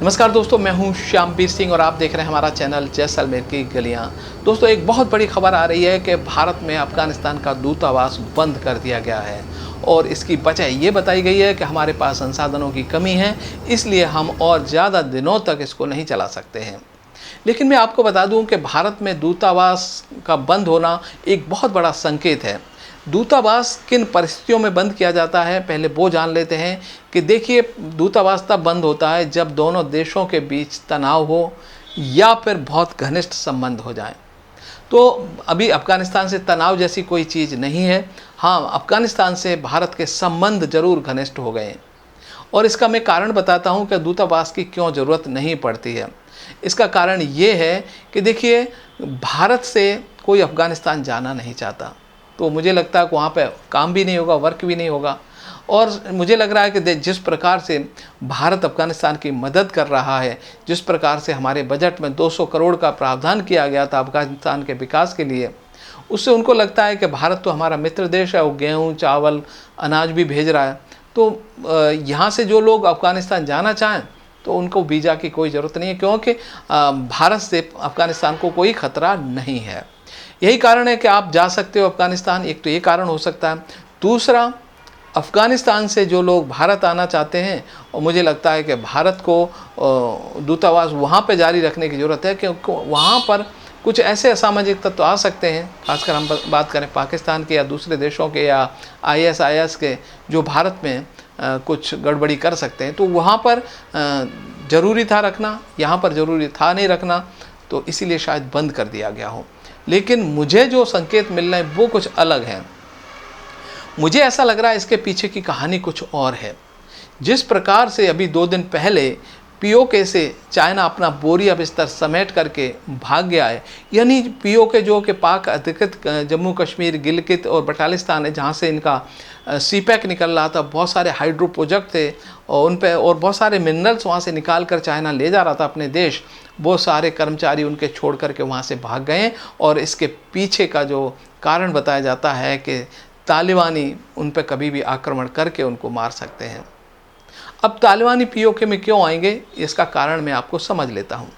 नमस्कार दोस्तों, मैं हूं श्यामवीर सिंह और आप देख रहे हैं हमारा चैनल जैसलमेर की गलियां। दोस्तों, एक बहुत बड़ी खबर आ रही है कि भारत में अफगानिस्तान का दूतावास बंद कर दिया गया है और इसकी वजह ये बताई गई है कि हमारे पास संसाधनों की कमी है, इसलिए हम और ज़्यादा दिनों तक इसको नहीं चला सकते हैं। लेकिन मैं आपको बता दूं कि भारत में दूतावास का बंद होना एक बहुत बड़ा संकेत है। दूतावास किन परिस्थितियों में बंद किया जाता है, पहले वो जान लेते हैं कि देखिए, दूतावास तब बंद होता है जब दोनों देशों के बीच तनाव हो या फिर बहुत घनिष्ठ संबंध हो जाएं। तो अभी अफ़गानिस्तान से तनाव जैसी कोई चीज़ नहीं है। हाँ, अफ़गानिस्तान से भारत के संबंध जरूर घनिष्ठ हो गए हैं और इसका मैं कारण बताता हूँ कि दूतावास की क्यों ज़रूरत नहीं पड़ती है। इसका कारण ये है कि देखिए, भारत से कोई अफ़गानिस्तान जाना नहीं चाहता, तो मुझे लगता है कि वहाँ पे काम भी नहीं होगा, वर्क भी नहीं होगा। और मुझे लग रहा है कि जिस प्रकार से भारत अफ़गानिस्तान की मदद कर रहा है, जिस प्रकार से हमारे बजट में 200 करोड़ का प्रावधान किया गया था अफ़गानिस्तान के विकास के लिए, उससे उनको लगता है कि भारत तो हमारा मित्र देश है, वो गेहूँ, चावल, अनाज भी भेज रहा है। तो यहाँ से जो लोग अफ़गानिस्तान जाना चाहें तो उनको वीज़ा की कोई ज़रूरत नहीं है, क्योंकि भारत से अफ़गानिस्तान को कोई ख़तरा नहीं है। यही कारण है कि आप जा सकते हो अफ़गानिस्तान। एक तो ये कारण हो सकता है। दूसरा, अफ़गानिस्तान से जो लोग भारत आना चाहते हैं, और मुझे लगता है कि भारत को दूतावास वहाँ पे जारी रखने की ज़रूरत है, क्योंकि वहाँ पर कुछ ऐसे असामाजिक तत्व आ सकते हैं, खासकर हम बात करें पाकिस्तान के या दूसरे देशों के या ISIS के, जो भारत में कुछ गड़बड़ी कर सकते हैं। तो वहाँ पर ज़रूरी था रखना, यहाँ पर ज़रूरी था नहीं रखना, तो इसीलिए शायद बंद कर दिया गया हो। लेकिन मुझे जो संकेत मिल रहे हैं वो कुछ अलग हैं। मुझे ऐसा लग रहा है इसके पीछे की कहानी कुछ और है। जिस प्रकार से अभी 2 दिन पहले POK से चाइना अपना बोरिया बिस्तर समेट करके भाग गया है, यानी POK जो कि पाक अधिकृत जम्मू कश्मीर, गिलगित और बटालिस्तान है, जहाँ से इनका CPEC निकल रहा था, बहुत सारे हाइड्रो प्रोजेक्ट थे और उन पे और बहुत सारे मिनरल्स वहाँ से निकाल कर चाइना ले जा रहा था अपने देश। वो सारे कर्मचारी उनके छोड़ करके वहाँ से भाग गए और इसके पीछे का जो कारण बताया जाता है कि तालिबानी उन पर कभी भी आक्रमण करके उनको मार सकते हैं। अब तालिबानी POK में क्यों आएंगे, इसका कारण मैं आपको समझ लेता हूँ।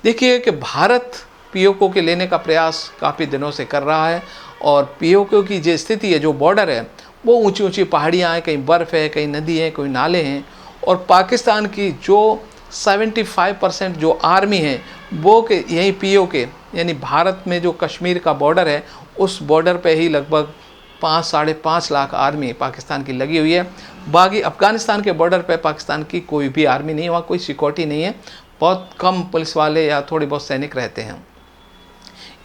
देखिए कि भारत POK के लेने का प्रयास काफ़ी दिनों से कर रहा है और POK की जो स्थिति है, जो बॉर्डर है, वो ऊंची ऊंची पहाड़ियाँ हैं, कहीं बर्फ़ है, कहीं नदी है, कोई नाले हैं। और पाकिस्तान की जो 75% जो आर्मी है वो के यही POK यानी भारत में जो कश्मीर का बॉर्डर है, उस बॉर्डर पे ही लगभग 5-5.5 लाख आर्मी पाकिस्तान की लगी हुई है। बाकी अफ़गानिस्तान के बॉर्डर पे पाकिस्तान की कोई भी आर्मी नहीं है, वहाँ कोई सिक्योरिटी नहीं है, बहुत कम पुलिस वाले या थोड़े बहुत सैनिक रहते हैं।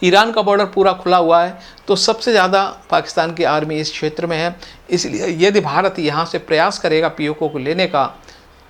ईरान का बॉर्डर पूरा खुला हुआ है, तो सबसे ज़्यादा पाकिस्तान की आर्मी इस क्षेत्र में है। इसलिए यदि भारत यहाँ से प्रयास करेगा POK को लेने का,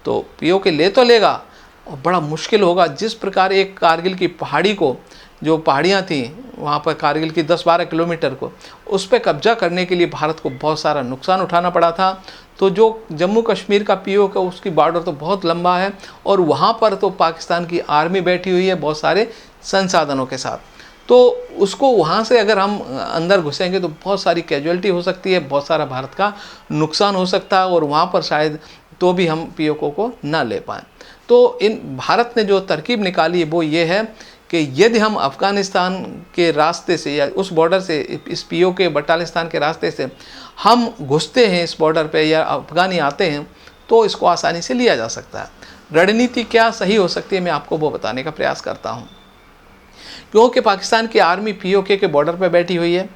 तो POK ले तो लेगा और बड़ा मुश्किल होगा। जिस प्रकार एक कारगिल की पहाड़ी को, जो पहाड़ियाँ थी वहाँ पर कारगिल की 10-12 किलोमीटर को, उस पर कब्जा करने के लिए भारत को बहुत सारा नुकसान उठाना पड़ा था। तो जो जम्मू कश्मीर का POK, उसकी बॉर्डर तो बहुत लंबा है और वहाँ पर तो पाकिस्तान की आर्मी बैठी हुई है बहुत सारे संसाधनों के साथ। तो उसको वहाँ से अगर हम अंदर घुसेंगे तो बहुत सारी कैजुअलिटी हो सकती है, बहुत सारा भारत का नुकसान हो सकता है और वहाँ पर शायद तो भी हम POK को ना ले पाएँ। तो इन भारत ने जो तरकीब निकाली है वो ये है कि यदि हम अफ़गानिस्तान के रास्ते से या उस बॉर्डर से, इस POK बटालिस्तान के रास्ते से हम घुसते हैं इस बॉर्डर पे या अफ़गानी आते हैं, तो इसको आसानी से लिया जा सकता है। रणनीति क्या सही हो सकती है, मैं आपको वो बताने का प्रयास करता हूँ। क्योंकि पाकिस्तान की आर्मी POK के बॉर्डर पर बैठी हुई है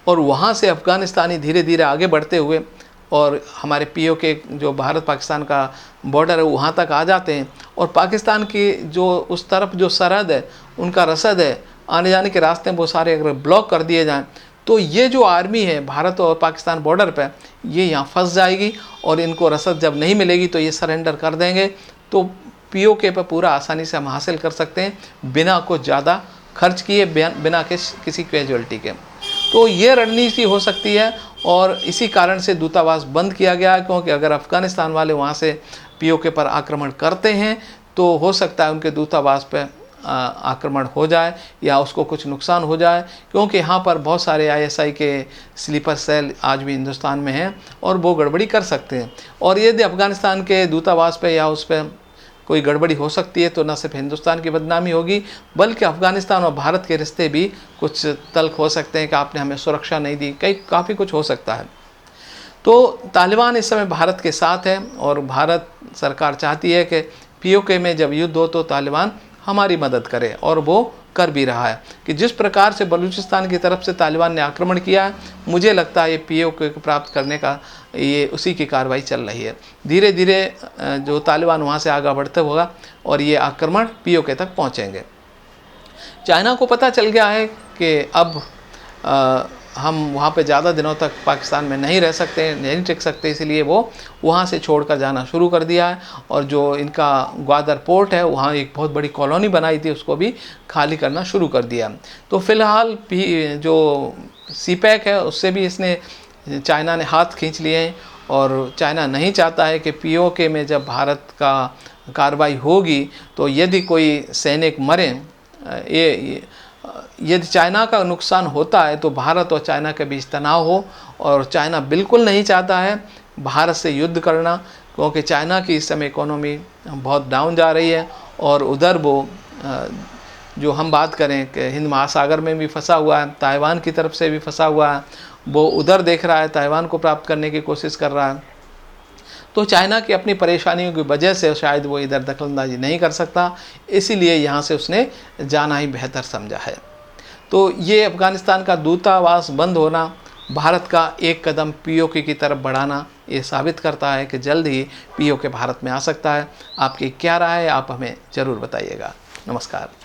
और वहाँ से अफ़गानिस्तानी धीरे धीरे आगे बढ़ते हुए और हमारे POK जो भारत पाकिस्तान का बॉर्डर है वहाँ तक आ जाते हैं और पाकिस्तान की जो उस तरफ जो सरहद है, उनका रसद है, आने जाने के रास्ते वो सारे अगर ब्लॉक कर दिए जाएं, तो ये जो आर्मी है भारत और पाकिस्तान बॉर्डर पे, ये यहाँ फंस जाएगी और इनको रसद जब नहीं मिलेगी तो ये सरेंडर कर देंगे। तो POK पर पूरा आसानी से हम हासिल कर सकते हैं बिना कुछ ज़्यादा खर्च किए, बिना किसी कैजुअलिटी के। तो ये रणनीति हो सकती है और इसी कारण से दूतावास बंद किया गया है, क्योंकि अगर अफ़गानिस्तान वाले वहाँ से POK पर आक्रमण करते हैं तो हो सकता है उनके दूतावास पर आक्रमण हो जाए या उसको कुछ नुकसान हो जाए, क्योंकि यहाँ पर बहुत सारे ISI के स्लीपर सेल आज भी हिंदुस्तान में हैं और वो गड़बड़ी कर सकते हैं। और यदि अफ़गानिस्तान के दूतावास पे या उस पर कोई गड़बड़ी हो सकती है तो न सिर्फ हिंदुस्तान की बदनामी होगी, बल्कि अफ़गानिस्तान और भारत के रिश्ते भी कुछ तल्ख हो सकते हैं कि आपने हमें सुरक्षा नहीं दी, काफ़ी कुछ हो सकता है। तो तालिबान इस समय भारत के साथ है और भारत सरकार चाहती है कि पीओके में जब युद्ध हो तो तालिबान हमारी मदद करे, और वो कर भी रहा है। कि जिस प्रकार से बलूचिस्तान की तरफ से तालिबान ने आक्रमण किया है, मुझे लगता है ये पीओके को प्राप्त करने का ये उसी की कार्रवाई चल रही है। धीरे धीरे जो तालिबान वहाँ से आगे बढ़ते होगा और ये आक्रमण पीओके तक पहुँचेंगे। चाइना को पता चल गया है कि अब हम वहाँ पे ज़्यादा दिनों तक पाकिस्तान में नहीं रह सकते, नहीं टिक सकते, इसलिए वो वहाँ से छोड़कर जाना शुरू कर दिया है। और जो इनका ग्वादर पोर्ट है, वहाँ एक बहुत बड़ी कॉलोनी बनाई थी, उसको भी खाली करना शुरू कर दिया। तो फ़िलहाल जो सीपैक है उससे भी चाइना ने हाथ खींच लिए हैं, और चाइना नहीं चाहता है कि पीओके में जब भारत का कार्रवाई होगी तो यदि कोई सैनिक मरें, यदि चाइना का नुकसान होता है तो भारत और चाइना के बीच तनाव हो, और चाइना बिल्कुल नहीं चाहता है भारत से युद्ध करना, क्योंकि चाइना की इस समय इकोनॉमी बहुत डाउन जा रही है, और उधर वो जो हम बात करें कि हिंद महासागर में भी फंसा हुआ है, ताइवान की तरफ से भी फंसा हुआ है, वो उधर देख रहा है, ताइवान को प्राप्त करने की कोशिश कर रहा है। तो चाइना की अपनी परेशानियों की वजह से शायद वो इधर दखलंदाजी नहीं कर सकता, इसीलिए यहाँ से उसने जाना ही बेहतर समझा है। तो ये अफ़गानिस्तान का दूतावास बंद होना, भारत का एक कदम पीओके की तरफ बढ़ाना, ये साबित करता है कि जल्द ही पीओके भारत में आ सकता है। आपकी क्या राय है, आप हमें ज़रूर बताइएगा। नमस्कार।